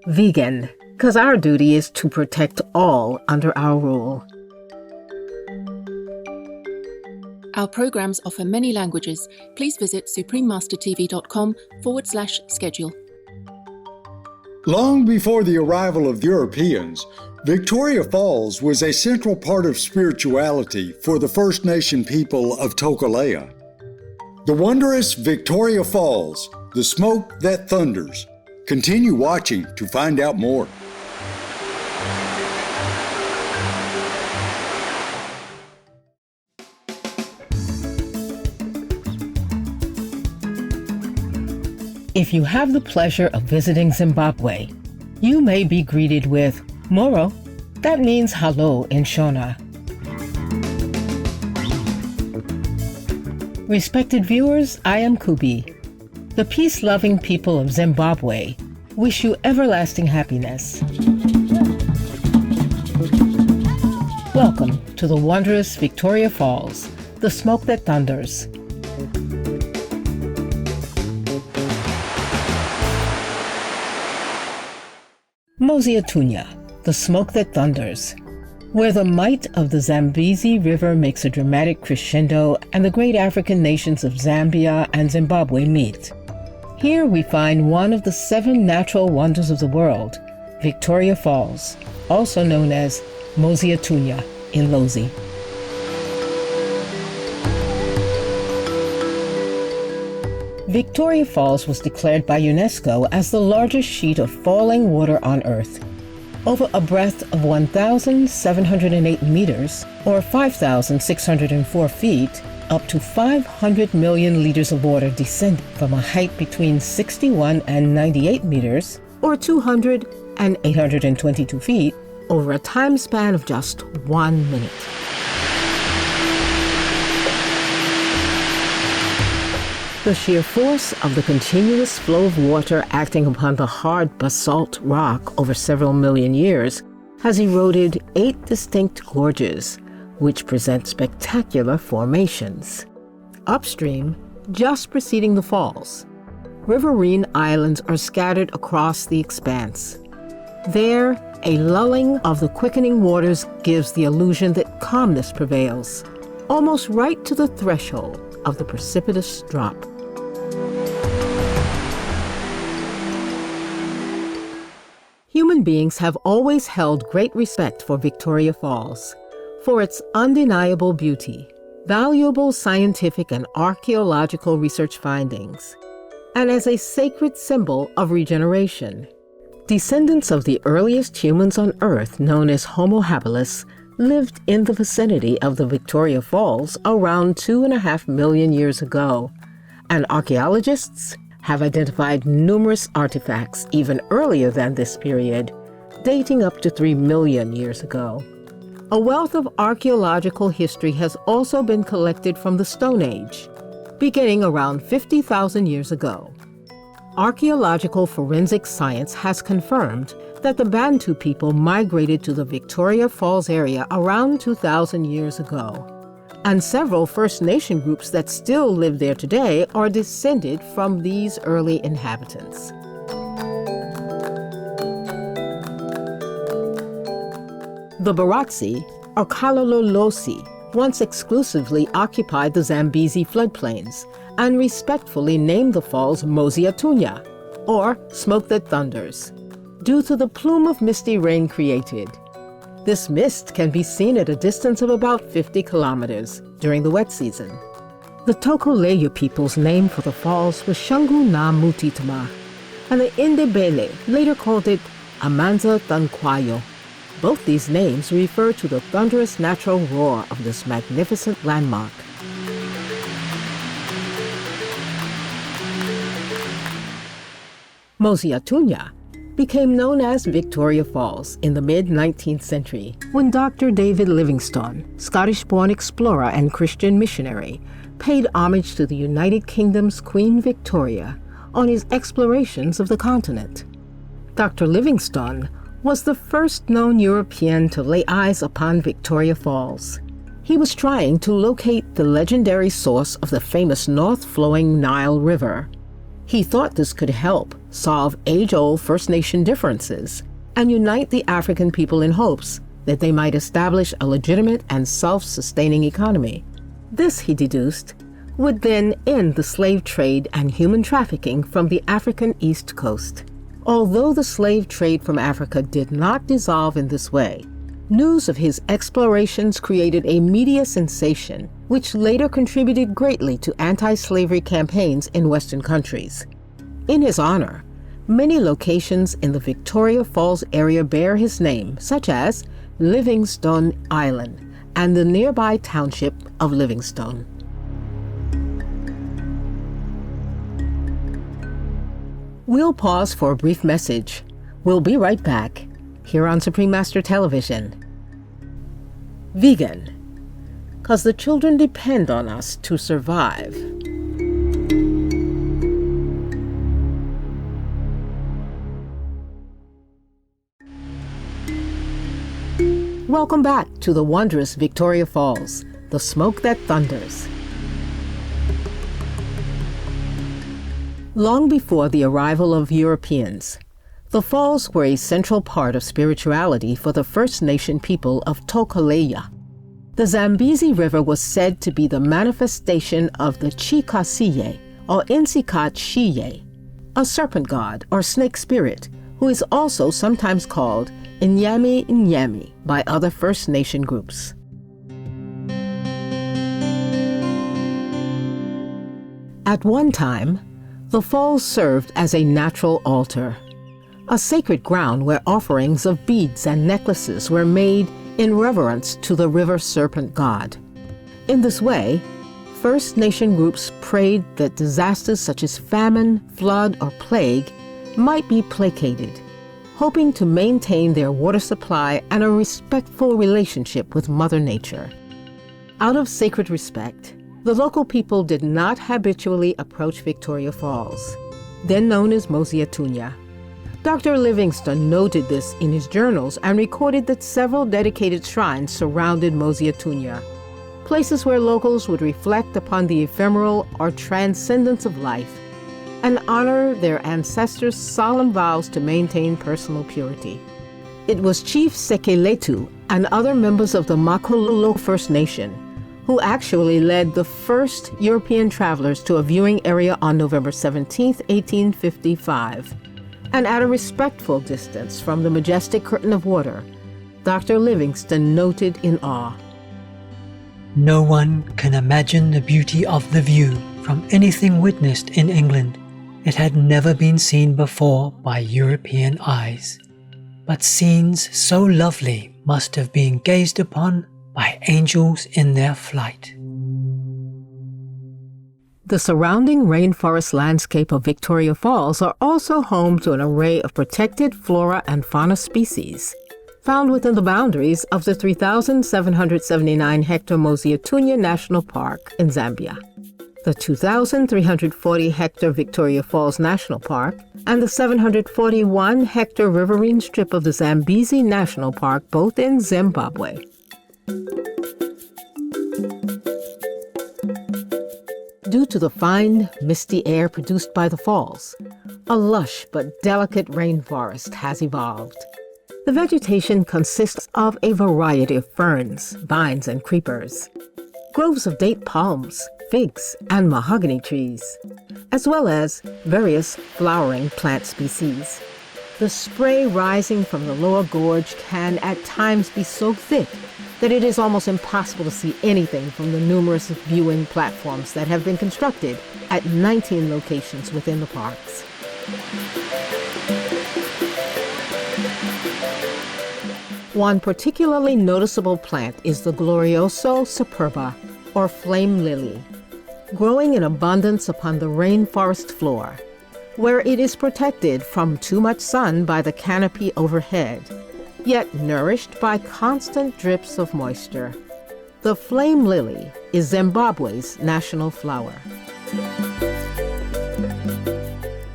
vegan, because our duty is to protect all under our rule. Our programs offer many languages. Please visit suprememastertv.com/schedule. Long before the arrival of Europeans, Victoria Falls was a central part of spirituality for the First Nation people of Tokolea. The Wondrous Victoria Falls, the smoke that thunders. Continue watching to find out more. If you have the pleasure of visiting Zimbabwe, you may be greeted with Moro. That means hello in Shona. Respected viewers, I am Kubi. The peace-loving people of Zimbabwe wish you everlasting happiness. Welcome to the Wondrous Victoria Falls, the smoke that thunders. Mosi-au-Tunya, the smoke that thunders, where the might of the Zambezi River makes a dramatic crescendo and the great African nations of Zambia and Zimbabwe meet. Here we find one of the 7 natural wonders of the world, Victoria Falls, also known as Mosi-au-Tunya in Lozi. Victoria Falls was declared by UNESCO as the largest sheet of falling water on Earth. Over a breadth of 1,708 meters, or 5,604 feet, up to 500 million liters of water descended from a height between 61 and 98 meters, or 200 and 822 feet, over a time span of just 1 minute. The sheer force of the continuous flow of water acting upon the hard basalt rock over several million years has eroded 8 distinct gorges, which present spectacular formations. Upstream, just preceding the falls, riverine islands are scattered across the expanse. There, a lulling of the quickening waters gives the illusion that calmness prevails, almost right to the threshold of the precipitous drop. Human beings have always held great respect for Victoria Falls, for its undeniable beauty, valuable scientific and archaeological research findings, and as a sacred symbol of regeneration. Descendants of the earliest humans on Earth, known as Homo habilis, lived in the vicinity of the Victoria Falls around 2.5 million years ago, and archaeologists have identified numerous artifacts even earlier than this period, dating up to 3 million years ago. A wealth of archaeological history has also been collected from the Stone Age, beginning around 50,000 years ago. Archaeological forensic science has confirmed that the Bantu people migrated to the Victoria Falls area around 2,000 years ago, and several First Nation groups that still live there today are descended from these early inhabitants. The Barotse, or Kalolo Lozi, once exclusively occupied the Zambezi floodplains and respectfully named the falls Mosi-au-Tunya, or smoke that thunders, due to the plume of misty rain created. This mist can be seen at a distance of about 50 kilometers during the wet season. The Tokolea people's name for the falls was Shangu na Mutitama, and the Indebele later called it Amanza Tankwayo. Both these names refer to the thunderous natural roar of this magnificent landmark. Mosi-au-Tunya became known as Victoria Falls in the mid-19th century when Dr. David Livingstone, Scottish-born explorer and Christian missionary, paid homage to the United Kingdom's Queen Victoria on his explorations of the continent. Dr. Livingstone was the first known European to lay eyes upon Victoria Falls. He was trying to locate the legendary source of the famous north-flowing Nile River. He thought this could help solve age-old First Nation differences, and unite the African people in hopes that they might establish a legitimate and self-sustaining economy. This, he deduced, would then end the slave trade and human trafficking from the African East Coast. Although the slave trade from Africa did not dissolve in this way, news of his explorations created a media sensation, which later contributed greatly to anti-slavery campaigns in Western countries. In his honor, many locations in the Victoria Falls area bear his name, such as Livingstone Island and the nearby township of Livingstone. We'll pause for a brief message. We'll be right back here on Supreme Master Television. Vegan, 'cause the children depend on us to survive. Welcome back to the wondrous Victoria Falls, the smoke that thunders. Long before the arrival of Europeans, the falls were a central part of spirituality for the First Nation people of Tokoleya. The Zambezi River was said to be the manifestation of the Chikasiye, or Insikat-Shiye, a serpent god or snake spirit who is also sometimes called Inyami Inyami by other First Nation groups. At one time, the falls served as a natural altar, a sacred ground where offerings of beads and necklaces were made in reverence to the river serpent god. In this way, First Nation groups prayed that disasters such as famine, flood, or plague might be placated, hoping to maintain their water supply and a respectful relationship with Mother Nature. Out of sacred respect, the local people did not habitually approach Victoria Falls, then known as Mosi-au-Tunya. Dr. Livingstone noted this in his journals and recorded that several dedicated shrines surrounded Mosi-au-Tunya, places where locals would reflect upon the ephemeral or transcendence of life and honor their ancestors' solemn vows to maintain personal purity. It was Chief Sekeletu and other members of the Kalolo First Nation who actually led the first European travelers to a viewing area on November 17, 1855. And at a respectful distance from the majestic curtain of water, Dr. Livingstone noted in awe, "No one can imagine the beauty of the view from anything witnessed in England. It had never been seen before by European eyes. But scenes so lovely must have been gazed upon by angels in their flight." The surrounding rainforest landscape of Victoria Falls are also home to an array of protected flora and fauna species, found within the boundaries of the 3,779-hectare Mosi-au-Tunya National Park in Zambia, the 2,340-hectare Victoria Falls National Park, and the 741-hectare riverine strip of the Zambezi National Park, both in Zimbabwe. Due to the fine, misty air produced by the falls, a lush but delicate rainforest has evolved. The vegetation consists of a variety of ferns, vines, and creepers, groves of date palms, figs, and mahogany trees, as well as various flowering plant species. The spray rising from the lower gorge can at times be so thick that it is almost impossible to see anything from the numerous viewing platforms that have been constructed at 19 locations within the parks. One particularly noticeable plant is the Glorioso superba, or flame lily, growing in abundance upon the rainforest floor, where it is protected from too much sun by the canopy overhead, yet nourished by constant drips of moisture. The flame lily is Zimbabwe's national flower.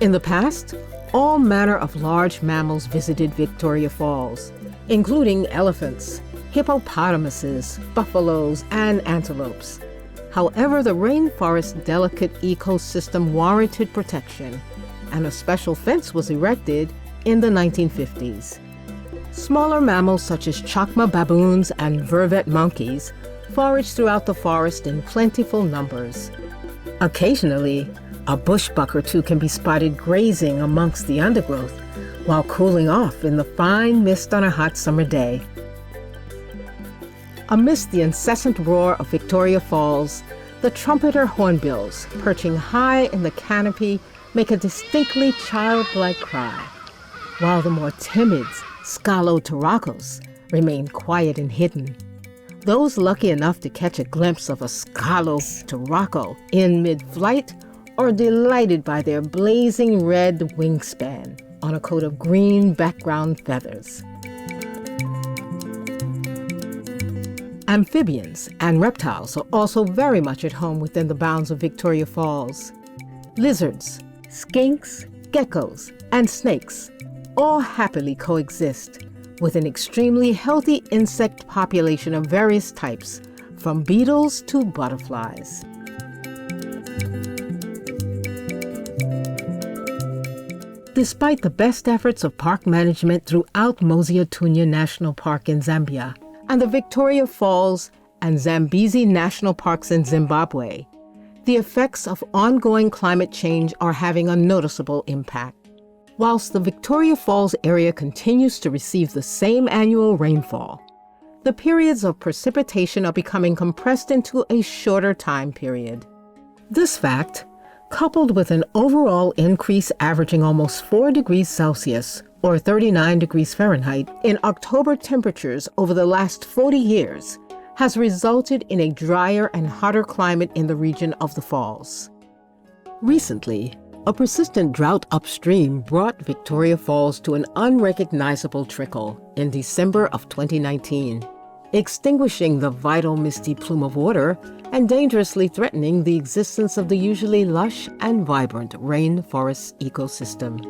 In the past, all manner of large mammals visited Victoria Falls, including elephants, hippopotamuses, buffaloes, and antelopes. However, the rainforest's delicate ecosystem warranted protection, and a special fence was erected in the 1950s. Smaller mammals such as chacma baboons and vervet monkeys forage throughout the forest in plentiful numbers. Occasionally, a bushbuck or two can be spotted grazing amongst the undergrowth while cooling off in the fine mist on a hot summer day. Amidst the incessant roar of Victoria Falls, the trumpeter hornbills, perching high in the canopy, make a distinctly childlike cry, while the more timid scalo-turacos remain quiet and hidden. Those lucky enough to catch a glimpse of a scalo-turaco in mid-flight are delighted by their blazing red wingspan on a coat of green background feathers. Amphibians and reptiles are also very much at home within the bounds of Victoria Falls. Lizards, skinks, geckos, and snakes all happily coexist with an extremely healthy insect population of various types, from beetles to butterflies. Despite the best efforts of park management throughout Mosi-au-Tunya National Park in Zambia and the Victoria Falls and Zambezi National Parks in Zimbabwe, the effects of ongoing climate change are having a noticeable impact. Whilst the Victoria Falls area continues to receive the same annual rainfall, the periods of precipitation are becoming compressed into a shorter time period. This fact, coupled with an overall increase averaging almost 4 degrees Celsius or 39 degrees Fahrenheit in October temperatures over the last 40 years, has resulted in a drier and hotter climate in the region of the falls. Recently, a persistent drought upstream brought Victoria Falls to an unrecognizable trickle in December of 2019, extinguishing the vital misty plume of water and dangerously threatening the existence of the usually lush and vibrant rainforest ecosystem.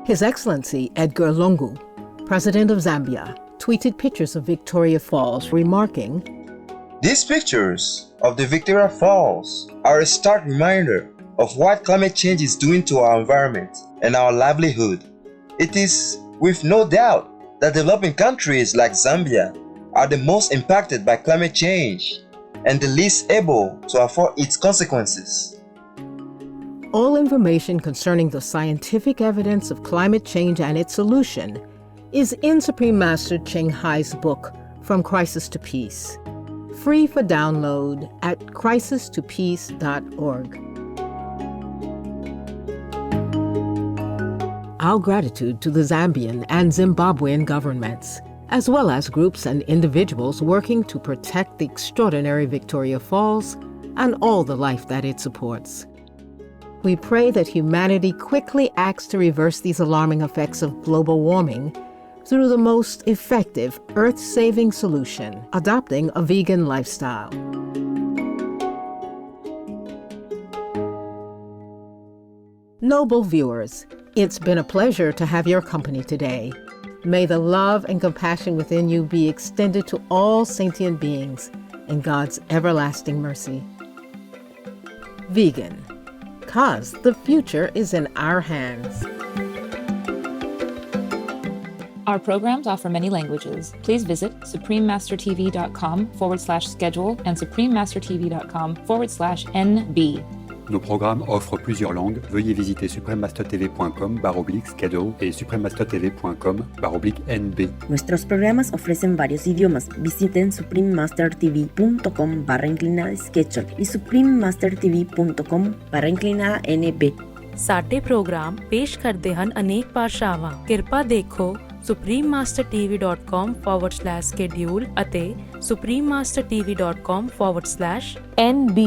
His Excellency Edgar Lungu, President of Zambia, tweeted pictures of Victoria Falls, remarking, "These pictures of the Victoria Falls are a stark reminder of what climate change is doing to our environment and our livelihood. It is with no doubt that developing countries like Zambia are the most impacted by climate change and the least able to afford its consequences." All information concerning the scientific evidence of climate change and its solution is in Supreme Master Ching Hai's book, From Crisis to Peace, free for download at crisistopeace.org. Our gratitude to the Zambian and Zimbabwean governments, as well as groups and individuals working to protect the extraordinary Victoria Falls and all the life that it supports. We pray that humanity quickly acts to reverse these alarming effects of global warming through the most effective earth-saving solution, adopting a vegan lifestyle. Noble viewers, it's been a pleasure to have your company today. May the love and compassion within you be extended to all sentient beings in God's everlasting mercy. Vegan, 'cause the future is in our hands. Our programs offer many languages. Please visit suprememastertv.com/schedule and suprememastertv.com/NB. Nos programmes offrent plusieurs langues. Veuillez visiter suprememastertv.com/schedule et suprememastertv.com/NB. Nuestros programas ofrecen varios idiomas. Visiten suprememastertv.com/schedule y suprememastertv.com/NB. ਸਾਡੇ programme ਪੇਸ਼ ਕਰਦੇ ਹਨ ਅਨੇਕ ਭਾਸ਼ਾਵਾਂ। ਕਿਰਪਾ ਦੇਖੋ suprememastertv.com/schedule ਅਤੇ suprememastertv.com/NB